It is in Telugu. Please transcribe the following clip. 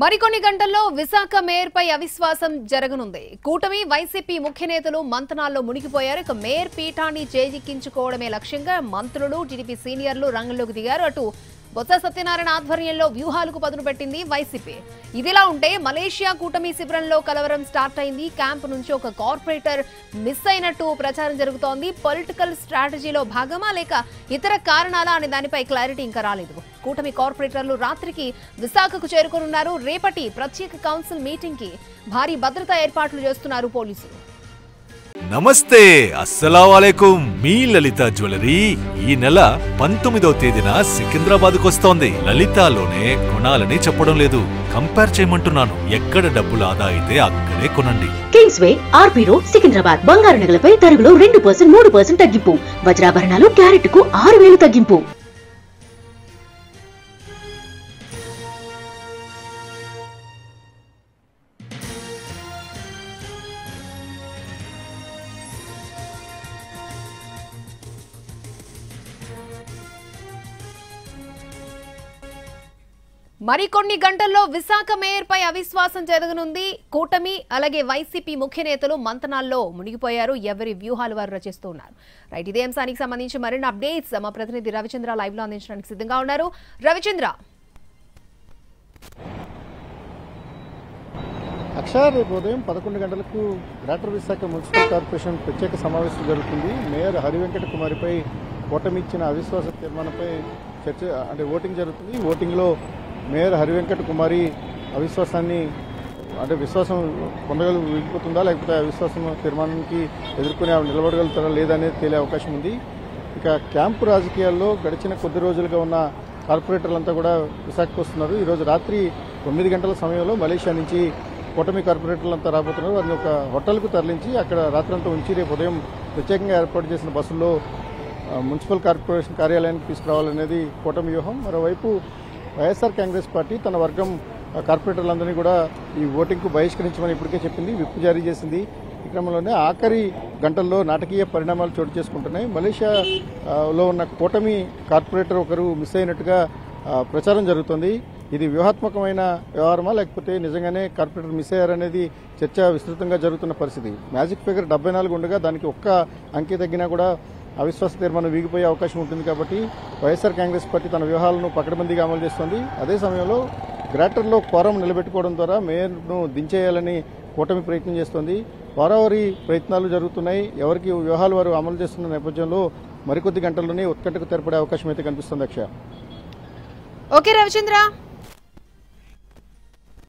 మరికొన్ని గంటల్లో విశాఖ మేయర్ పై అవిశ్వాసం జరగనుంది. కూటమి వైసీపీ ముఖ్య నేతలు మంతనాల్లో మునిగిపోయారు. ఇక మేయర్ పీఠాన్ని చేజిక్కించుకోవడమే లక్ష్యంగా మంత్రులు, టీడీపీ సీనియర్లు రంగంలోకి దిగారు. అటు బొత్స సత్యనారాయణ ఆధ్వర్యంలో వ్యూహాలకు పదును పెట్టింది వైసీపీ. ఇదిలా ఉంటే మలేషియా కూటమి శిబిరంలో కలవరం స్టార్ట్ అయింది. క్యాంపు నుంచి ఒక కార్పొరేటర్ మిస్ అయినట్టు ప్రచారం జరుగుతోంది. పొలిటికల్ స్ట్రాటజీలో భాగమా లేక ఇతర కారణాలా అనే దానిపై క్లారిటీ ఇంకా రాలేదు. కూటమి కార్పొరేటర్లు రాత్రికి విశాఖకు చేరుకోనున్నారు. రేపటి ప్రత్యేక కౌన్సిల్ మీటింగ్ కి భారీ భద్రతా ఏర్పాట్లు చేస్తున్నారు పోలీసులు. నమస్తే, అస్సలాముఅలైకుం. మీ లలిత జ్యువెలరీ ఈ నెల 19వ తేదీన సికింద్రాబాద్ కు వస్తోంది. లలితాలోనే కొనాలని చెప్పడం లేదు, కంపేర్ చేయమంటున్నాను. ఎక్కడ డబ్బులు ఆదా అయితే అక్కడే కొనండి. కింగ్స్ వే, ఆర్పీ రోడ్, సికింద్రాబాద్. బంగారు నగలపై తరుగులో 2%, 3% తగ్గింపు. వజ్రాభరణాలు క్యారెట్ కు 6,000 తగ్గింపు. మరికొన్ని గంటల్లో విశాఖ మేయర్ పై అవిశ్వాసం జరగనుంది. కూటమి అలాగే వైసీపీ ముఖ్య నేతలు మంతనాల్లో మునిగిపోయారు. ఎవరి వ్యూహాలు వారు రచిస్తూ ఉన్నారు. రైట్, ఇదే అంశానికి సంబంధించి మరిన్ని అప్డేట్స్ మా ప్రతినిధి రవిచంద్ర లైవ్ లో అందించడానికి సిద్ధంగా ఉన్నారు. రవిచంద్ర, అక్షర రేపు ఉదయం 11 గంటలకు గ్రేటర్ విశాఖ మున్సిపల్ కార్పొరేషన్ ప్రత్యేక సమావేశం జరుగుతుంది. మేయర్ హరివెంకట కుమారిపై కూటమి ఇచ్చిన అవిశ్వాస తీర్మానంపై చర్చ ఓటింగ్ జరుగుతుంది. ఓటింగ్లో మేయర్ హరివెంకట కుమారి అవిశ్వాసాన్ని విశ్వాసం పొందగలిగిపోతుందా లేకపోతే అవిశ్వాసం తీర్మానానికి ఎదుర్కొని ఆవిడ నిలబడగలుగుతారా లేదనేది తేలే అవకాశం ఉంది. ఇక క్యాంపు రాజకీయాల్లో గడిచిన కొద్ది రోజులుగా ఉన్న కార్పొరేటర్లంతా కూడా విశాఖకు వస్తున్నారు. ఈరోజు రాత్రి 9 గంటల సమయంలో మలేషియా నుంచి కూటమి కార్పొరేటర్లంతా రాబోతున్నారు. వారిని ఒక హోటల్కు తరలించి అక్కడ రాత్రంతా ఉంచి రేపు ఉదయం ప్రత్యేకంగా ఏర్పాటు చేసిన బస్సుల్లో మున్సిపల్ కార్పొరేషన్ కార్యాలయానికి తీసుకురావాలనేది కూటమి వ్యూహం. మరోవైపు వైఎస్ఆర్ కాంగ్రెస్ పార్టీ తన వర్గం కార్పొరేటర్లందరినీ కూడా ఈ ఓటింగ్కు బహిష్కరించమని ఇప్పటికే చెప్పింది, విప్ జారీ చేసింది. ఈ క్రమంలోనే ఆఖరి గంటల్లో నాటకీయ పరిణామాలు చోటు చేసుకుంటున్నాయి. మలేషియాలో ఉన్న కూటమి కార్పొరేటర్ ఒకరు మిస్ అయినట్టుగా ప్రచారం జరుగుతుంది. ఇది వ్యూహాత్మకమైన వ్యవహారమా లేకపోతే నిజంగానే కార్పొరేటర్ మిస్ అయ్యారనేది చర్చ విస్తృతంగా జరుగుతున్న పరిస్థితి. మ్యాజిక్ ఫిగర్ 74 ఉండగా దానికి ఒక్క అంకె తగ్గినా కూడా అవిశ్వాస తీర్మానం వీగిపోయే అవకాశం ఉంటుంది. కాబట్టి వైఎస్ఆర్ కాంగ్రెస్ పార్టీ తన వ్యూహాలను పకడ్బందీగా అమలు చేస్తోంది. అదే సమయంలో గ్రేటర్లో క్వారం నిలబెట్టుకోవడం ద్వారా మేయర్ను దించేయాలని కూటమి ప్రయత్నం చేస్తోంది. వారావారీ ప్రయత్నాలు జరుగుతున్నాయి. ఎవరికి వ్యూహాలు వారు అమలు చేస్తున్న నేపథ్యంలో మరికొద్ది గంటల్లోనే ఉత్కంఠకు తెరపడే అవకాశం అయితే కనిపిస్తుంది. అక్షయ. ఓకే రవిచంద్ర.